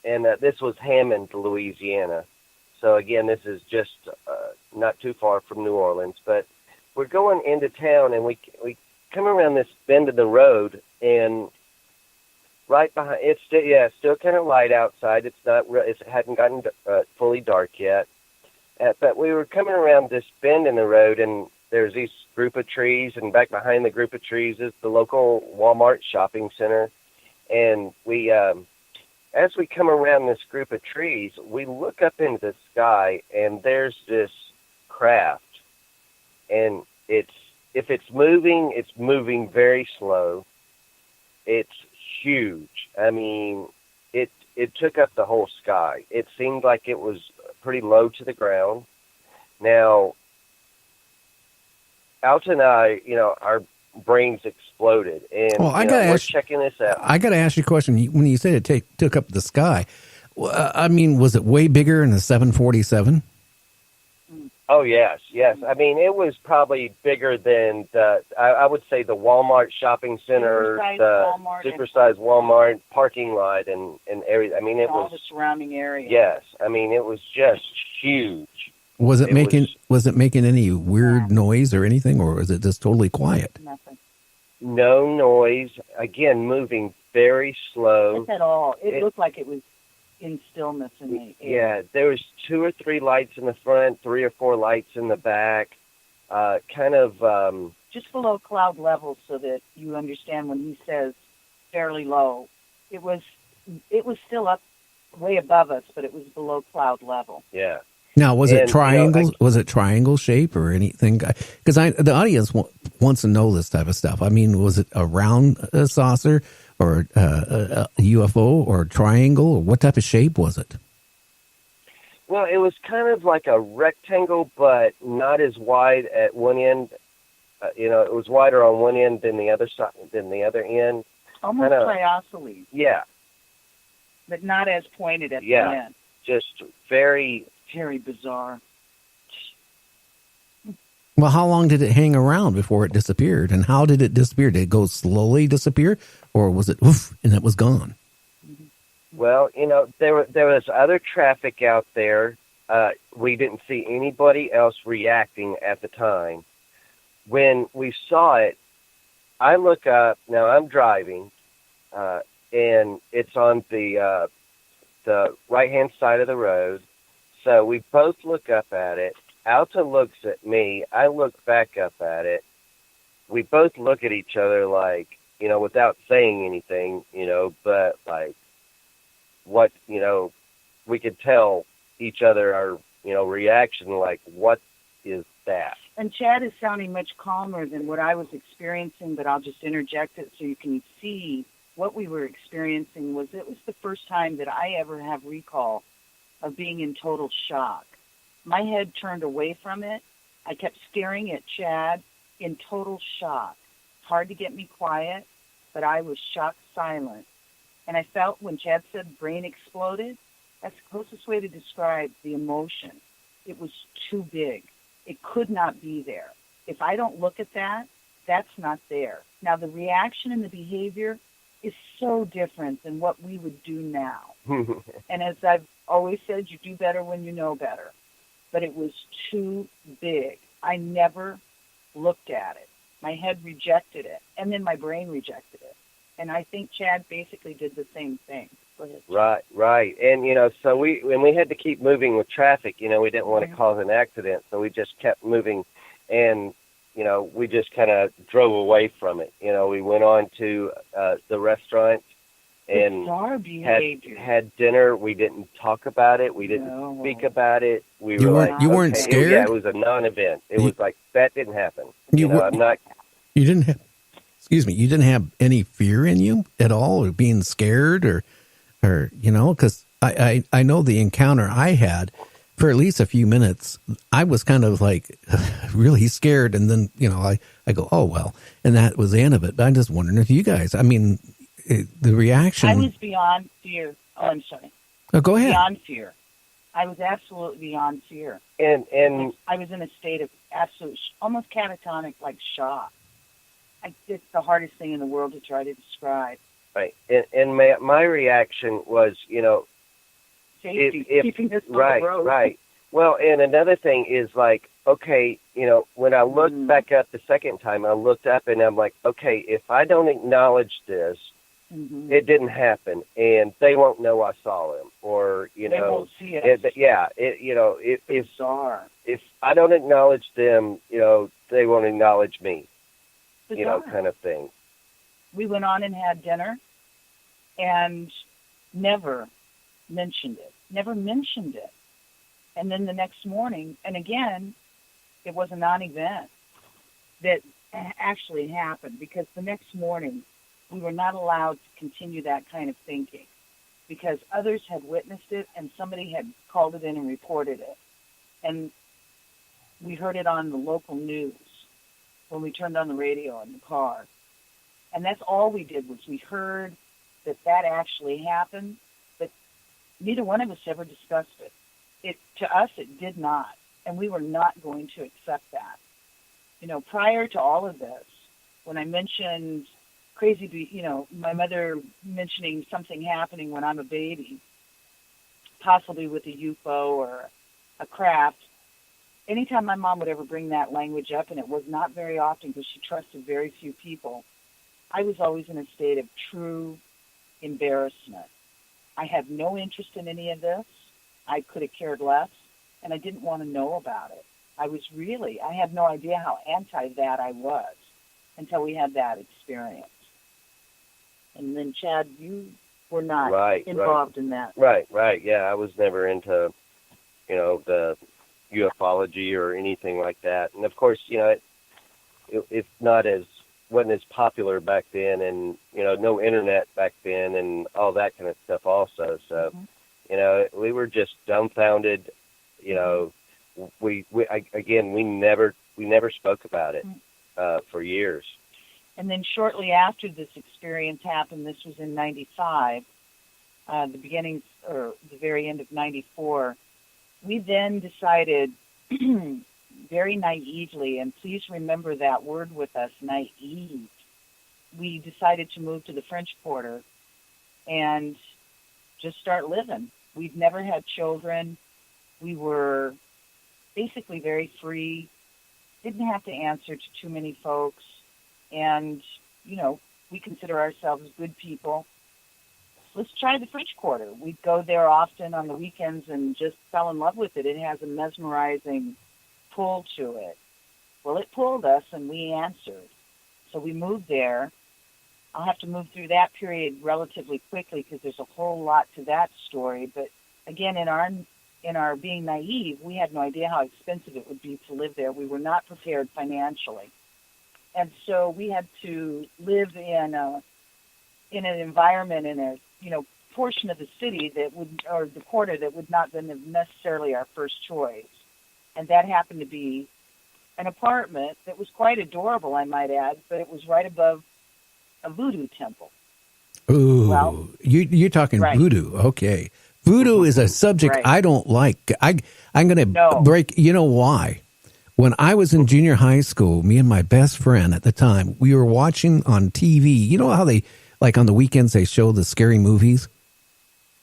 and this was Hammond, Louisiana. So again, this is just not too far from New Orleans. But we're going into town, and we come around this bend of the road, and right behind it's still kind of light outside. It's not it hadn't gotten fully dark yet. But we were coming around this bend in the road, and there's these group of trees, and back behind the group of trees is the local Walmart shopping center. And we, as we come around this group of trees, we look up into the sky, and there's this craft. And if it's moving very slow. It's huge. I mean, it took up the whole sky. It seemed like it was pretty low to the ground. Now, Alta and I, our brains exploded, and we're checking this out. I got to ask you a question. When you said it took up the sky, I mean, was it way bigger in the 747? Oh, yes. I mean, it was probably bigger than I would say the Walmart shopping center, the supersized Walmart parking lot, and area. I mean, it was all the surrounding area. Yes, I mean, it was just huge. Was it making any weird noise or anything, or was it just totally quiet? Nothing. No noise. Again, moving very slow. Not at all. It looked like it was in stillness in the air. Yeah, there was 2 or 3 lights in the front, 3 or 4 lights in the back, just below cloud level, so that you understand when he says fairly low. It was still up way above us, but it was below cloud level. Yeah. Now, was it triangles? Was it triangle shape or anything? Because the audience wants to know this type of stuff. I mean, was it a round saucer or a UFO or a triangle, or what type of shape was it? Well, it was kind of like a rectangle, but not as wide at one end. It was wider on one end than the other side, than the other end. Almost trioscely. Yeah. But not as pointed at the end. Just very bizarre. Well, how long did it hang around before it disappeared? And how did it disappear? Did it go slowly disappear? Or was it woof and it was gone? Well, there was other traffic out there. We didn't see anybody else reacting at the time. When we saw it, I look up. Now I'm driving, and it's on the right-hand side of the road. So we both look up at it. Alta looks at me. I look back up at it. We both look at each other like, without saying anything, but like what, we could tell each other our, reaction, like, what is that? And Chad is sounding much calmer than what I was experiencing, but I'll just interject it so you can see what we were experiencing. It was the first time that I ever have recall of being in total shock. My head turned away from it. I kept staring at Chad in total shock. Hard to get me quiet, but I was shocked silent. And I felt when Chad said brain exploded, that's the closest way to describe the emotion. It was too big. It could not be there. If I don't look at that, that's not there. Now, the reaction and the behavior is so different than what we would do now. And as I've always said, you do better when you know better. But it was too big. I never looked at it. My head rejected it, and then my brain rejected it. And I think Chad basically did the same thing. Go ahead. Right. And, so we had to keep moving with traffic. We didn't want to cause an accident, so we just kept moving. And, we just kind of drove away from it. We went on to the restaurant and had dinner. We didn't talk about it. We didn't speak about it. We you weren't scared? Yeah, it was a non-event. It was like, that didn't happen. You didn't have any fear in you at all, or being scared or because I know the encounter I had for at least a few minutes, I was kind of like really scared. And then, I go, oh, well, and that was the end of it. But I'm just wondering if you guys, the reaction. I was beyond fear. Oh, I'm sorry. Oh, go ahead. Beyond fear. I was absolutely beyond fear. And I was in a state of absolute, almost catatonic, like shock. It's the hardest thing in the world to try to describe. Right. And my reaction was, safety, keeping us on right, the road. right. Well, and another thing is like, okay, when I looked back up the second time, I looked up and I'm like, okay, if I don't acknowledge this, it didn't happen, and they won't know I saw him, or they won't see it. If I don't acknowledge them, they won't acknowledge me, Bizarre. Kind of thing. We went on and had dinner, and never mentioned it. And then the next morning, and again, it was a non-event that actually happened, because the next morning we were not allowed to continue that kind of thinking, because others had witnessed it and somebody had called it in and reported it. And we heard it on the local news when we turned on the radio in the car. And that's all we did, was we heard that actually happened, but neither one of us ever discussed it. To us, it did not, and we were not going to accept that. Prior to all of this, when I mentioned my mother mentioning something happening when I'm a baby, possibly with a UFO or a craft, anytime my mom would ever bring that language up, and it was not very often because she trusted very few people, I was always in a state of true embarrassment. I had no interest in any of this. I could have cared less, and I didn't want to know about it. I had no idea how anti that I was until we had that experience. And then, Chad, you were not involved in that. Right. Yeah, I was never into, the ufology or anything like that. And of course, it's wasn't as popular back then, and no internet back then, and all that kind of stuff also. So, we were just dumbfounded. We never spoke about it for years. And then shortly after this experience happened, this was in '95, the very end of '94. We then decided, very naively, and please remember that word with us, naive. We decided to move to the French Quarter and just start living. We'd never had children. We were basically very free, didn't have to answer to too many folks, and, we consider ourselves good people. Let's try the French Quarter. We'd go there often on the weekends and just fell in love with it. It has a mesmerizing pull to it. Well, it pulled us, and we answered. So we moved there. I'll have to move through that period relatively quickly because there's a whole lot to that story. But again, in our being naive, we had no idea how expensive it would be to live there. We were not prepared financially. And so we had to live in an environment, in a portion of the city or the quarter that would not have been necessarily our first choice. And that happened to be an apartment that was quite adorable, I might add, but it was right above a voodoo temple. Ooh, well, you're talking voodoo. Okay. Voodoo is a subject I don't like. I'm going to break. You know why? When I was in junior high school, me and my best friend at the time, we were watching on TV. You know how they, like on the weekends, they show the scary movies?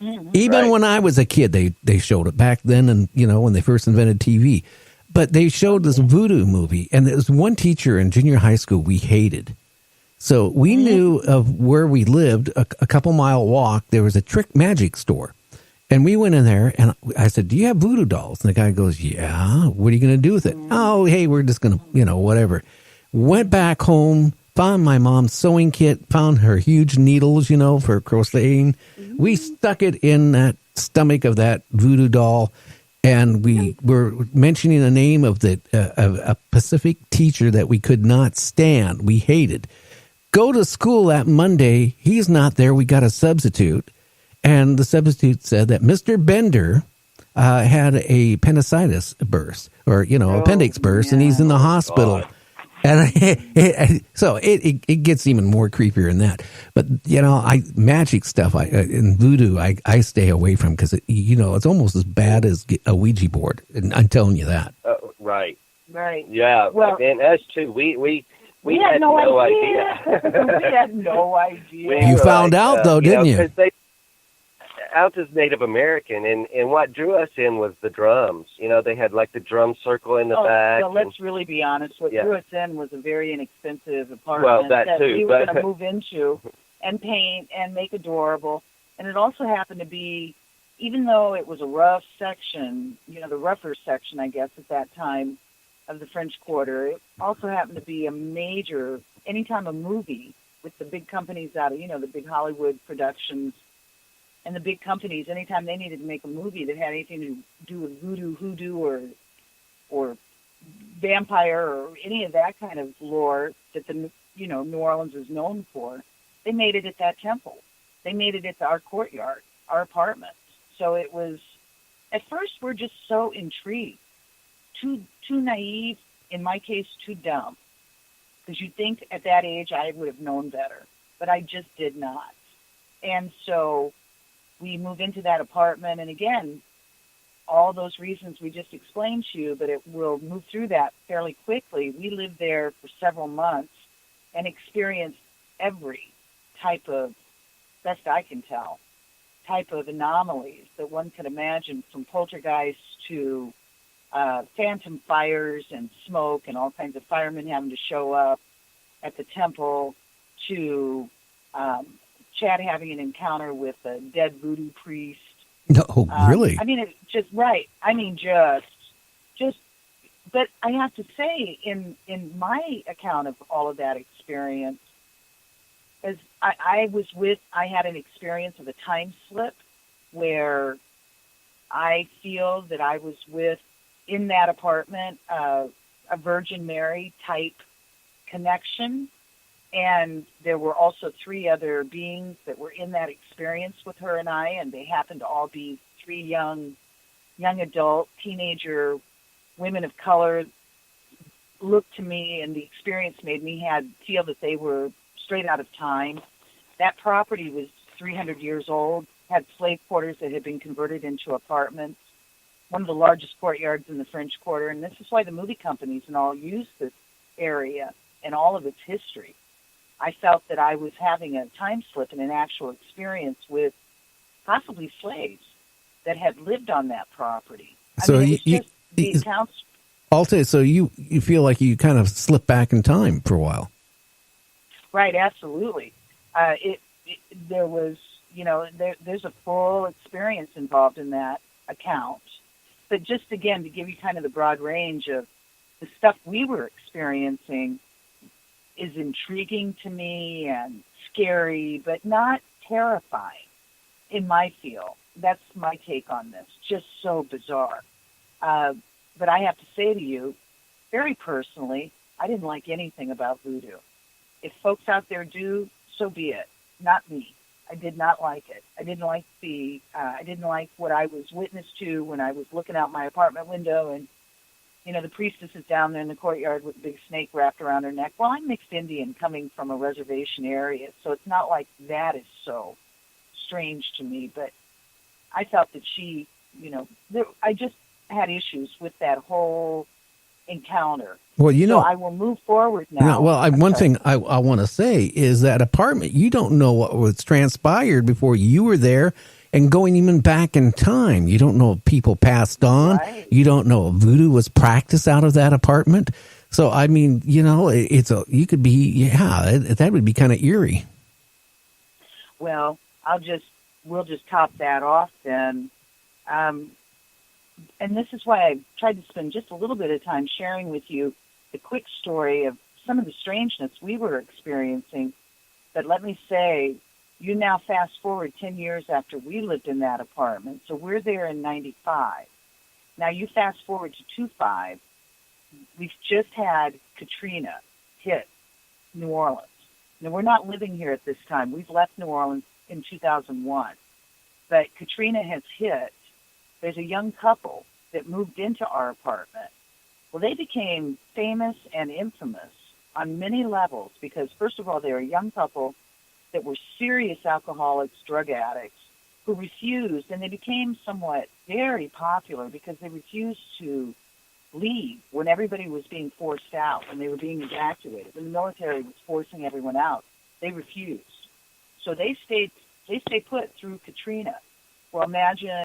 Mm-hmm. Even when I was a kid, they showed it back then, and when they first invented TV. But they showed this voodoo movie, and there was one teacher in junior high school we hated. So we knew of where we lived, a couple mile walk, there was a trick magic store. And we went in there, and I said, "Do you have voodoo dolls?" And the guy goes, "Yeah." "What are you going to do with it?" "Oh, hey, we're just going to, whatever." Went back home, found my mom's sewing kit, found her huge needles, for crocheting. We stuck it in that stomach of that voodoo doll, and we were mentioning the name of a Pacific teacher that we could not stand. We hated. Go to school that Monday. He's not there. We got a substitute. And the substitute said that Mr. Bender had a appendicitis burst, or, appendix burst, and he's in the hospital. God. And so it gets even more creepier than that. But, magic stuff and voodoo, I stay away from because, it's almost as bad as a Ouija board. And I'm telling you that. Right. Right. Yeah. Well, and us too. We had no idea. We had no idea. You found out, though, didn't you? Alta's Native American, and what drew us in was the drums. They had like the drum circle in the back. Well, let's really be honest. What Yeah. drew us in was a very inexpensive apartment Well, that too, we were but- going to move into and paint and make adorable. And it also happened to be, even though it was a rough section, the rougher section, I guess, at that time of the French Quarter, it also happened to be a major, anytime a movie with the big companies out of, the big Hollywood productions and the big companies, anytime they needed to make a movie that had anything to do with voodoo, hoodoo, or vampire or any of that kind of lore that New Orleans is known for, they made it at that temple. They made it at our courtyard, our apartment. So it was, at first we're just so intrigued, too naive, in my case, too dumb. Because you'd think at that age I would have known better, but I just did not. And so we move into that apartment, and again, all those reasons we just explained to you, but we'll move through that fairly quickly. We lived there for several months and experienced every type of, best I can tell, type of anomalies that one could imagine, from poltergeists to phantom fires and smoke and all kinds of firemen having to show up at the temple, to Chad having an encounter with a dead voodoo priest. No, really? I mean, it's just right. I mean, just. But I have to say, in my account of all of that experience, as I had an experience of a time slip where I feel that I was with, in that apartment, a Virgin Mary type connection. And there were also 3 other beings that were in that experience with her and I, and they happened to all be 3 young adult, teenager women of color. Looked to me, and the experience made me feel that they were straight out of time. That property was 300 years old, had slave quarters that had been converted into apartments, one of the largest courtyards in the French Quarter, and this is why the movie companies and all use this area and all of its history. I felt that I was having a time slip and an actual experience with possibly slaves that had lived on that property. So the accounts. Alta, so you feel like you kind of slipped back in time for a while. Right, absolutely. There was, there's a full experience involved in that account. But just again, to give you kind of the broad range of the stuff we were experiencing, is intriguing to me and scary, but not terrifying in my feel. That's my take on this. Just so bizarre. But I have to say to you, very personally, I didn't like anything about voodoo. If folks out there do, so be it. Not me. I did not like it. I didn't like what I was witness to when I was looking out my apartment window, and the priestess is down there in the courtyard with a big snake wrapped around her neck. Well, I'm mixed Indian coming from a reservation area, so it's not like that is so strange to me. But I felt that she, I just had issues with that whole encounter. Well, so I will move forward now. One thing I want to say is that apartment, you don't know what was transpired before you were there. And going even back in time, you don't know if people passed on. Right. You don't know if voodoo was practiced out of that apartment. So, I mean, you could be, that would be kind of eerie. Well, we'll just top that off then. And this is why I tried to spend just a little bit of time sharing with you the quick story of some of the strangeness we were experiencing. But let me say, you now fast forward 10 years after we lived in that apartment. So we're there in 95. Now you fast forward to 25. We've just had Katrina hit New Orleans. Now we're not living here at this time. We've left New Orleans in 2001. But Katrina has hit. There's a young couple that moved into our apartment. Well, they became famous and infamous on many levels because, first of all, they were a young couple that were serious alcoholics, drug addicts, who refused, and they became somewhat very popular because they refused to leave when everybody was being forced out, when they were being evacuated, when the military was forcing everyone out. They refused. So they stayed put through Katrina. Well, imagine